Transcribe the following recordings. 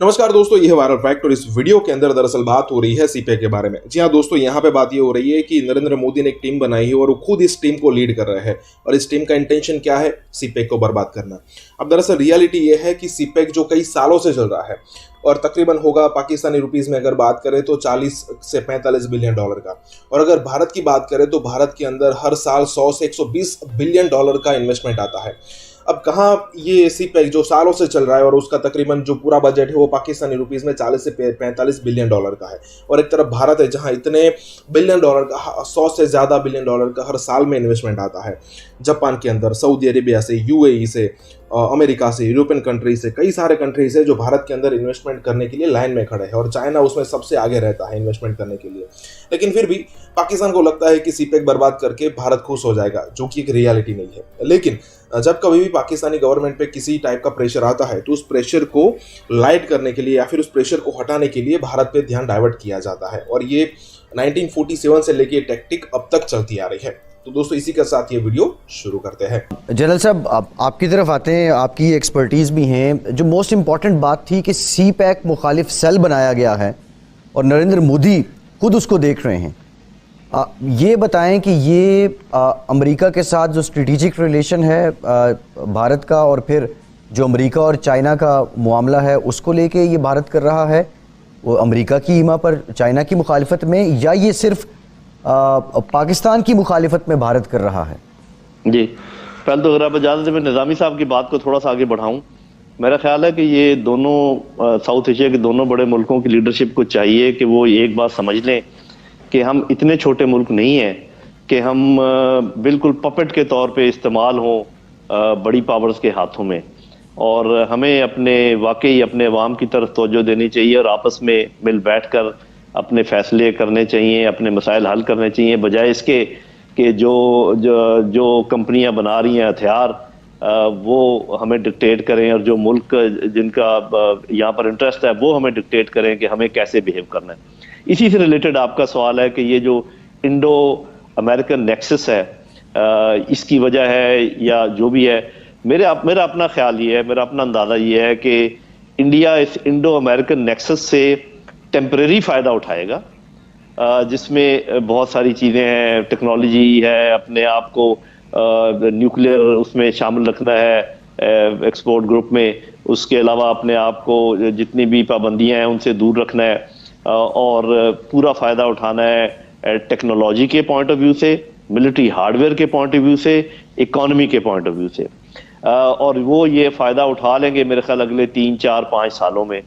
नमस्कार दोस्तों, ये है वायरल फैक्ट और इस वीडियो के अंदर दरअसल बात हो रही है सीपेक के बारे में। जी हाँ दोस्तों, यहाँ पे बात ये हो रही है कि नरेंद्र मोदी ने एक टीम बनाई है और वो खुद इस टीम को लीड कर रहे हैं और इस टीम का इंटेंशन क्या है? सीपेक को बर्बाद करना। अब दरअसल रियलिटी ये है कि सीपेक जो कई सालों से चल रहा है और तकरीबन होगा पाकिस्तानी रुपीस में अगर बात करें तो 40 से 45 बिलियन डॉलर का, और अगर भारत की बात करें तो भारत के अंदर हर साल 100 से 120 बिलियन डॉलर का इन्वेस्टमेंट आता है। अब कहाँ ये सीपेक जो सालों से चल रहा है और उसका तकरीबन जो पूरा बजट है वो पाकिस्तानी रुपीस में 40 से 45 बिलियन डॉलर का है, और एक तरफ भारत है जहाँ इतने बिलियन डॉलर का 100 से ज़्यादा बिलियन डॉलर का हर साल में इन्वेस्टमेंट आता है। जापान के अंदर, सऊदी अरेबिया से, यूएई से, अमेरिका से, यूरोपियन कंट्री से, कई सारे कंट्री से जो भारत के अंदर इन्वेस्टमेंट करने के लिए लाइन में खड़े हैं और चाइना उसमें सबसे आगे रहता है इन्वेस्टमेंट करने के लिए। लेकिन फिर भी पाकिस्तान को लगता है कि सीपेक बर्बाद करके भारत खुश हो जाएगा, जो कि एक रियलिटी नहीं है। लेकिन जब कभी भी पाकिस्तानी गवर्नमेंट पे किसी टाइप का प्रेशर आता है तो उस प्रेशर को लाइट करने के लिए या फिर उस प्रेशर को हटाने के लिए भारत पे ध्यान डाइवर्ट किया जाता है, और ये 1947 से लेके टैक्टिक अब तक चलती आ रही है। तो दोस्तों, इसी के साथ ये वीडियो शुरू करते हैं। जनरल साहब, आपकी तरफ आते हैं, आपकी एक्सपर्टीज़ भी हैं। जो मोस्ट इम्पॉर्टेंट बात थी कि सीपेक मुखालिफ सेल बनाया गया है और नरेंद्र मोदी खुद उसको देख रहे हैं। ये बताएं कि ये अमेरिका के साथ जो स्ट्रेटेजिक रिलेशन है भारत का, और फिर जो अमेरिका और चाइना का मामला है उसको लेके ये भारत कर रहा है, वो अमेरिका की ईमा पर चाइना की मुखालिफत में, या ये सिर्फ पाकिस्तान की मुखालिफत में भारत कर रहा है? जी, पहले तो अगर आप इजाज़त दें, निज़ामी साहब की बात को थोड़ा सा आगे बढ़ाऊं। मेरा ख्याल है कि ये दोनों साउथ एशिया के दोनों बड़े मुल्कों की लीडरशिप को चाहिए कि वो एक बात समझ लें कि हम इतने छोटे मुल्क नहीं हैं कि हम बिल्कुल पपेट के तौर पे इस्तेमाल हों बड़ी पावर्स के हाथों में, और हमें अपने अवाम की तरफ तवज्जो देनी चाहिए और आपस में मिल बैठ कर अपने फैसले करने चाहिए, अपने मसाइल हल करने चाहिए, बजाय इसके कि जो कंपनियां बना रही हैं हथियार वो हमें डिक्टेट करें, और जो मुल्क जिनका यहाँ पर इंटरेस्ट है वो हमें डिक्टेट करें कि हमें कैसे बिहेव करना है। इसी से रिलेटेड आपका सवाल है कि ये जो इंडो अमेरिकन नेक्सस है, इसकी वजह है या जो भी है, मेरा अपना ख्याल ये है, मेरा अपना अंदाज़ा ये है कि इंडिया इस इंडो अमेरिकन नेक्सस से टेम्परेरी फ़ायदा उठाएगा, जिसमें बहुत सारी चीज़ें हैं, टेक्नोलॉजी है, अपने आप को न्यूक्लियर उसमें शामिल रखना है एक्सपोर्ट ग्रुप में, उसके अलावा अपने आप को जितनी भी पाबंदियां हैं उनसे दूर रखना है, और पूरा फ़ायदा उठाना है टेक्नोलॉजी के पॉइंट ऑफ व्यू से, मिलिट्री हार्डवेयर के पॉइंट ऑफ व्यू से, इकोनॉमी के पॉइंट ऑफ व्यू से, और वो ये फ़ायदा उठा लेंगे मेरे ख्याल अगले 3, 4, 5 सालों में।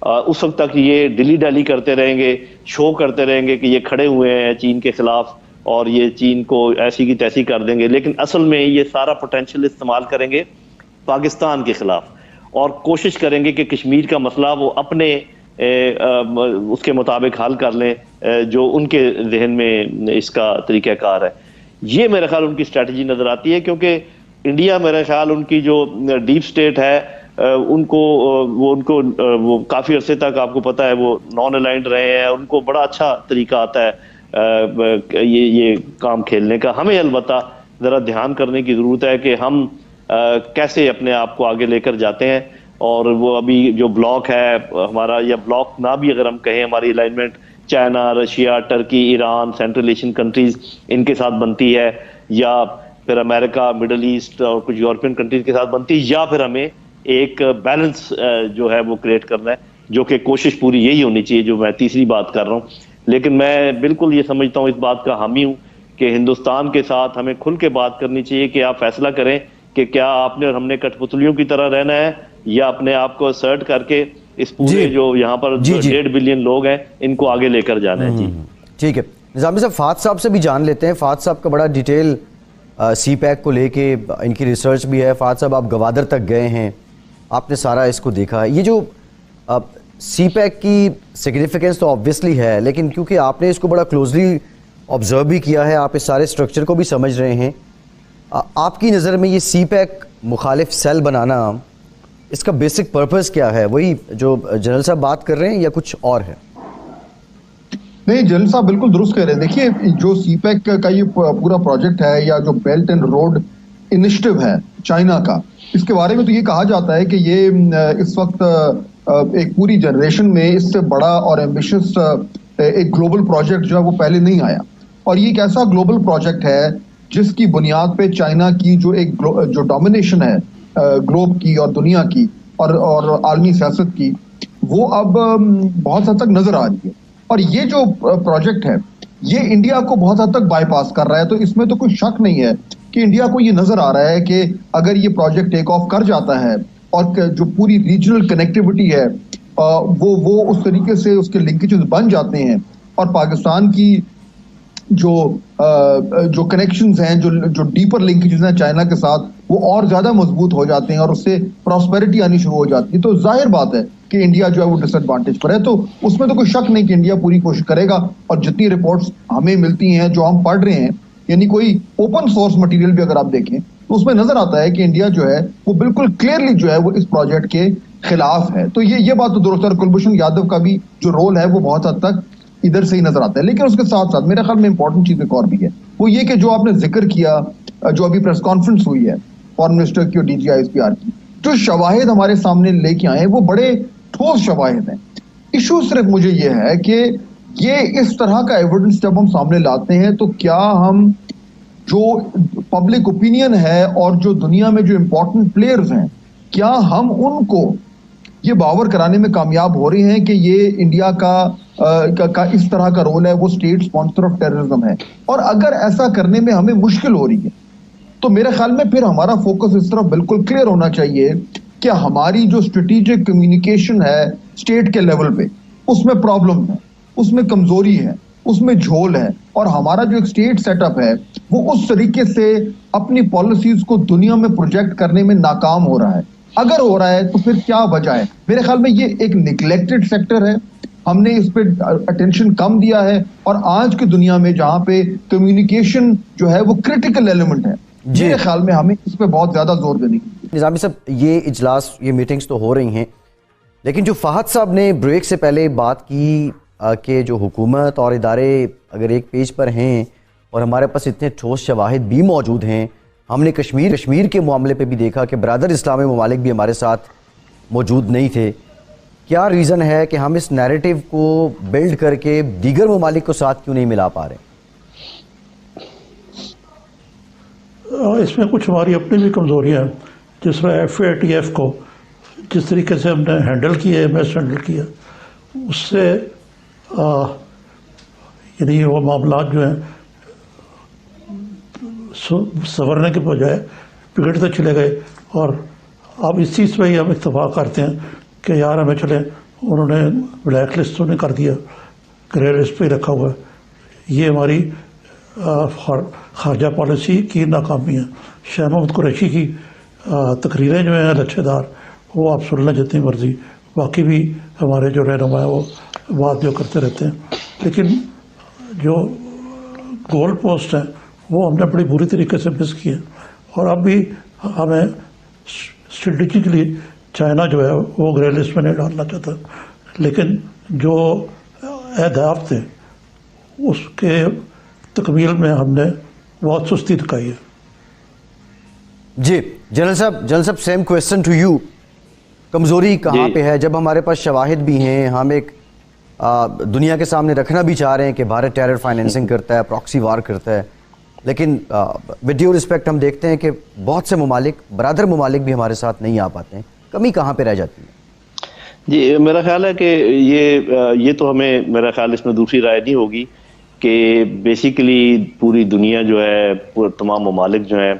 उस वक्त तक ये डिली डाली करते रहेंगे, शो करते रहेंगे कि ये खड़े हुए हैं चीन के खिलाफ और ये चीन को ऐसी की तैसी कर देंगे, लेकिन असल में ये सारा पोटेंशियल इस्तेमाल करेंगे पाकिस्तान के खिलाफ और कोशिश करेंगे कि कश्मीर का मसला वो अपने उसके मुताबिक हल कर लें जो उनके जहन में इसका तरीक़ाकार है। ये मेरे ख्याल उनकी स्ट्रेटजी नज़र आती है, क्योंकि इंडिया मेरे ख्याल उनकी जो डीप स्टेट है वो काफ़ी अरसे तक आपको पता है वो नॉन अलाइंड रहे हैं, उनको बड़ा अच्छा तरीका आता है ये काम खेलने का। हमें अलबत्ता ज़रा ध्यान करने की ज़रूरत है कि हम कैसे अपने आप को आगे लेकर जाते हैं, और वो अभी जो ब्लॉक है हमारा, या ब्लॉक ना भी अगर हम कहें, हमारी alignment China, Russia, Turkey, Iran, central Asian countries इनके साथ बनती है, या फिर अमेरिका, मिडल ईस्ट और कुछ यूरोपियन कंट्रीज़ के साथ बनती है, या फिर हमें एक बैलेंस जो है वो क्रिएट करना है, जो कि कोशिश पूरी यही होनी चाहिए, जो मैं तीसरी बात कर रहा हूँ। लेकिन मैं बिल्कुल ये समझता हूँ, इस बात का हामी हूँ कि हिंदुस्तान के साथ हमें खुल के बात करनी चाहिए कि आप फैसला करें कि क्या आपने और हमने कठपुतलियों की तरह रहना है, या अपने आप को असर्ट करके इस पूरे जो यहाँ पर 1.5 बिलियन लोग हैं इनको आगे लेकर जाना है। जी ठीक है, निज़ामी साहब, फात साहब से भी जान लेते हैं। फात साहब का बड़ा डिटेल सीपेक को लेके इनकी रिसर्च भी है। फात साहब, आप गवादर तक गए हैं, आपने सारा इसको देखा है। ये जो सीपेक की सिग्निफिकेंस तो ऑब्वियसली है, लेकिन क्योंकि आपने इसको बड़ा क्लोजली ऑब्जर्व भी किया है, आप इस सारे स्ट्रक्चर को भी समझ रहे हैं, आपकी नज़र में ये सीपेक मुखालिफ सेल बनाना, इसका बेसिक पर्पस क्या है? वही जो जनरल साहब बात कर रहे हैं या कुछ और है? नहीं, जनरल साहब बिल्कुल दुरुस्त कह रहे हैं। देखिए, जो सीपेक का ये पूरा प्रोजेक्ट है, या जो बेल्ट एंड रोड इनिशिएटिव है चाइना का, इसके बारे में तो ये कहा जाता है कि ये इस वक्त एक पूरी जनरेशन में इससे बड़ा और एम्बिशियस एक ग्लोबल प्रोजेक्ट जो है वो पहले नहीं आया। और ये एक ऐसा ग्लोबल प्रोजेक्ट है जिसकी बुनियाद पे चाइना की जो डोमिनेशन है ग्लोब की और दुनिया की और आलमी सियासत की, वो अब बहुत हद तक नजर आ रही है। और ये जो प्रोजेक्ट है ये इंडिया को बहुत हद तक बाईपास कर रहा है। तो इसमें तो कोई शक नहीं है कि इंडिया को ये नजर आ रहा है कि अगर ये प्रोजेक्ट टेक ऑफ कर जाता है और जो पूरी रीजनल कनेक्टिविटी है वो उस तरीके से उसके लिंकेजेस बन जाते हैं और पाकिस्तान की जो कनेक्शंस हैं, जो डीपर लिंकेजेस हैं चाइना के साथ, वो और ज्यादा मजबूत हो जाते हैं और उससे प्रॉस्पेरिटी आनी शुरू हो जाती है। तो जाहिर बात है कि इंडिया जो है वो डिसएडवांटेज पर है। तो उसमें तो कोई शक नहीं कि इंडिया पूरी कोशिश करेगा। और जितनी रिपोर्ट्स हमें मिलती हैं, जो हम पढ़ रहे हैं, यानी कोई ओपन सोर्स मटेरियल भी अगर आप देखें तो उसमें नजर आता है कि इंडिया जो है वो बिल्कुल क्लियरली जो है वो इस प्रोजेक्ट के खिलाफ है। तो ये बात तो दुरुस्त है। कुलभूषण यादव का भी जो रोल है वो बहुत हद तक इधर से ही नजर आता है। लेकिन उसके साथ साथ मेरे ख्याल में इंपॉर्टेंट चीज एक और भी है, वो ये कि जो आपने जिक्र किया, जो अभी प्रेस कॉन्फ्रेंस हुई है फॉरेन मिनिस्टर की और DGISPR की, जो शवाहिद हमारे सामने लेके आए वो बड़े ठोस शवाहिद हैं। इशू सिर्फ मुझे ये है कि ये इस तरह का एविडेंस जब हम सामने लाते हैं तो क्या हम जो पब्लिक ओपिनियन है और जो दुनिया में जो इंपॉर्टेंट प्लेयर्स हैं, क्या हम उनको ये बावर कराने में कामयाब हो रहे हैं कि ये इंडिया का इस तरह का रोल है, वो स्टेट स्पॉन्सर ऑफ टेररिज्म है। और अगर ऐसा करने में हमें मुश्किल हो रही है तो मेरे ख्याल में फिर हमारा फोकस इस तरफ बिल्कुल क्लियर होना चाहिए कि हमारी जो स्ट्रेटेजिक कम्युनिकेशन है स्टेट के लेवल पे, उसमें प्रॉब्लम है, उसमें कमजोरी है, उसमें झोल है। और हमारा जो एक स्टेट सेटअप है वो उस तरीके से अपनी पॉलिसीज को दुनिया में प्रोजेक्ट करने में नाकाम हो रहा है। अगर हो रहा है तो फिर क्या वजह है? मेरे ख्याल में ये एक निगलेक्टेड सेक्टर है, हमने इस पे अटेंशन कम दिया है। और आज की दुनिया में जहां पे कम्युनिकेशन जो है वो क्रिटिकल एलिमेंट है, मेरे ख्याल में हमें इस पे बहुत ज्यादा जोर देने की। निजामी साहब, ये इजलास, ये मीटिंग्स तो हो रही हैं, लेकिन जो फहद साहब ने ब्रेक से पहले बात की कि जो हुकूमत और इदारे अगर एक पेज पर हैं और हमारे पास इतने ठोस शवाहिद भी मौजूद हैं, हमने कश्मीर के मामले पे भी देखा कि बरादर इस्लामी ममालिक भी हमारे साथ मौजूद नहीं थे। क्या रीज़न है कि हम इस नैरेटिव को बिल्ड करके दीगर ममालिक को साथ क्यों नहीं मिला पा रहे? इसमें कुछ हमारी अपनी भी कमज़ोरियाँ हैं। जिस तरह FATF को जिस तरीके से हमने हैंडल किया, MS हैंडल किया, उससे यानी वो मामला जो हैं संवरने के बजाय बिगड़ते चले गए। और अब इस चीज़ पर ही हम इत्तेफाक करते हैं कि यार हमें चले, उन्होंने ब्लैक लिस्ट तो नहीं कर दिया, ग्रे लिस्ट पे ही रखा हुआ है। ये हमारी खारजा पॉलिसी की नाकामी है। शाह महमूद कुरैशी की तकरीरें जो हैं लच्छेदार, वो आप सुन लें जितनी मर्जी, बाकी भी हमारे जो रहनुमा है वो बात जो करते रहते हैं, लेकिन जो गोल पोस्ट है वो हमने बड़ी बुरी तरीके से मिस किए। और अब भी हमें स्ट्रेटेजिकली चाइना जो है वो ग्रे लिस्ट में नहीं डालना चाहता, लेकिन जो अहदाफ थे उसके तकमील में हमने बहुत सुस्ती दिखाई है। जी जनरल साहब, सेम क्वेश्चन टू यू। कमज़ोरी कहाँ पे है? जब हमारे पास शवाहिद भी हैं, हम एक दुनिया के सामने रखना भी चाह रहे हैं कि भारत टेरर फाइनेंसिंग करता है, प्रॉक्सी वार करता है, लेकिन विद ड्यू रिस्पेक्ट हम देखते हैं कि बहुत से ममालिक, बरादर ममालिक भी हमारे साथ नहीं आ पाते हैं। कमी कहाँ पे रह जाती है? जी, मेरा ख्याल है कि ये तो हमें, मेरा ख्याल इसमें दूसरी राय नहीं होगी कि बेसिकली पूरी दुनिया जो है, तमाम ममालिक जो हैं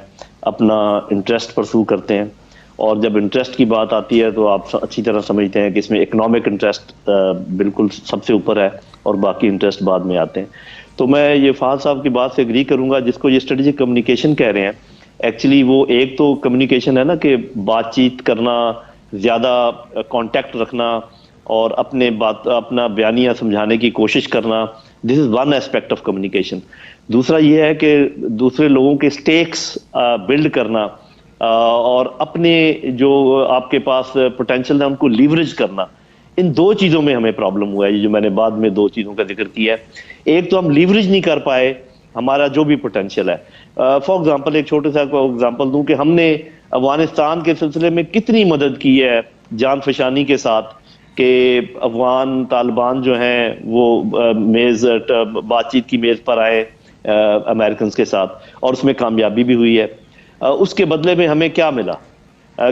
अपना इंटरेस्ट परसू करते हैं। और जब इंटरेस्ट की बात आती है तो आप अच्छी तरह समझते हैं कि इसमें इकोनॉमिक इंटरेस्ट बिल्कुल सबसे ऊपर है और बाकी इंटरेस्ट बाद में आते हैं। तो मैं ये फहद साहब की बात से एग्री करूंगा, जिसको ये स्ट्रेटेजिक कम्युनिकेशन कह रहे हैं। एक्चुअली वो एक तो कम्युनिकेशन है ना कि बातचीत करना, ज़्यादा कांटेक्ट रखना और अपना बयानिया समझाने की कोशिश करना, this is one aspect of communication. दूसरा ये है कि दूसरे लोगों के स्टेक्स बिल्ड करना और अपने जो आपके पास पोटेंशियल है उनको लीवरेज करना। इन दो चीज़ों में हमें प्रॉब्लम हुआ है, ये जो मैंने बाद में दो चीज़ों का जिक्र किया है। एक तो हम लीवरेज नहीं कर पाए हमारा जो भी पोटेंशियल है। फॉर एग्जांपल एक छोटे सा एग्जांपल दूं कि हमने अफगानिस्तान के सिलसिले में कितनी मदद की है जान फशानी के साथ, کہ افغان طالبان جو ہیں وہ بات چیت کی میز پر آئے امریکنز کے ساتھ، اور اس میں کامیابی بھی ہوئی ہے۔ اس کے بدلے میں ہمیں کیا ملا؟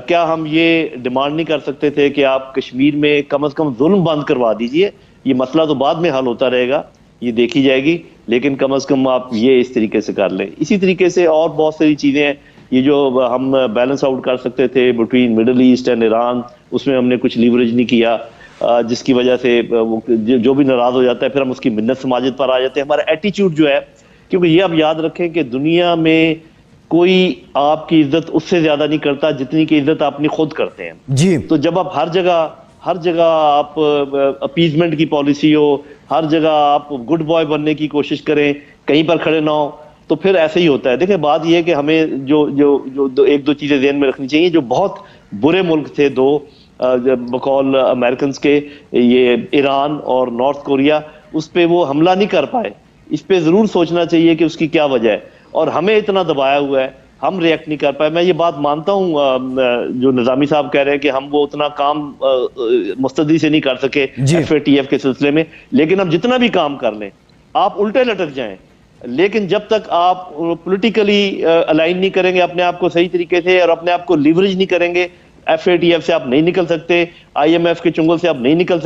کیا ہم یہ ڈیمانڈ نہیں کر سکتے تھے کہ آپ کشمیر میں کم از کم ظلم بند کروا دیجئے؟ یہ مسئلہ تو بعد میں حل ہوتا رہے گا، یہ دیکھی جائے گی، لیکن کم از کم آپ یہ اس طریقے سے کر لیں۔ اسی طریقے سے اور بہت ساری چیزیں ہیں، یہ جو ہم بیلنس آؤٹ کر سکتے تھے between middle east and Iran, اس میں ہم نے کچھ لیوریج نہیں کیا، جس کی وجہ سے جو بھی ناراض ہو جاتا ہے پھر ہم اس کی منت سماجت پر آ جاتے ہیں۔ ہمارا ایٹیچیوڈ جو ہے، کیونکہ یہ اب یاد رکھیں کہ دنیا میں کوئی آپ کی عزت اس سے زیادہ نہیں کرتا جتنی کی عزت آپ اپنی خود کرتے ہیں جی۔ تو جب آپ ہر جگہ آپ اپیزمنٹ کی پالیسی ہو، ہر جگہ آپ گڈ بوائے بننے کی کوشش کریں، کہیں پر کھڑے نہ ہو، تو پھر ایسے ہی ہوتا ہے۔ دیکھیں بات یہ ہے کہ ہمیں جو ایک دو چیزیں ذہن میں رکھنی چاہیے۔ جو بہت برے ملک تھے دو بقول امریکنز کے، یہ ایران اور نارتھ کوریا، اس پہ وہ حملہ نہیں کر پائے۔ اس پہ ضرور سوچنا چاہیے کہ اس کی کیا وجہ ہے، اور ہمیں اتنا دبایا ہوا ہے، ہم ریئیکٹ نہیں کر پائے۔ میں یہ بات مانتا ہوں جو نظامی صاحب کہہ رہے ہیں کہ ہم وہ اتنا کام مستدی سے نہیں کر سکے ایف اے ٹی ایف کے سلسلے میں، لیکن ہم جتنا بھی کام کر لیں آپ الٹے لٹک جائیں، لیکن جب تک آپ پولیٹیکلی الائن نہیں کریں گے اپنے آپ کو صحیح طریقے سے، اور اپنے آپ کو لیوریج نہیں کریں گے، ایف اے ٹی ایف سے آپ نہیں نکل سکتے، آئی ایم ایف کے چنگل سے آپ نہیں نکل سکتے۔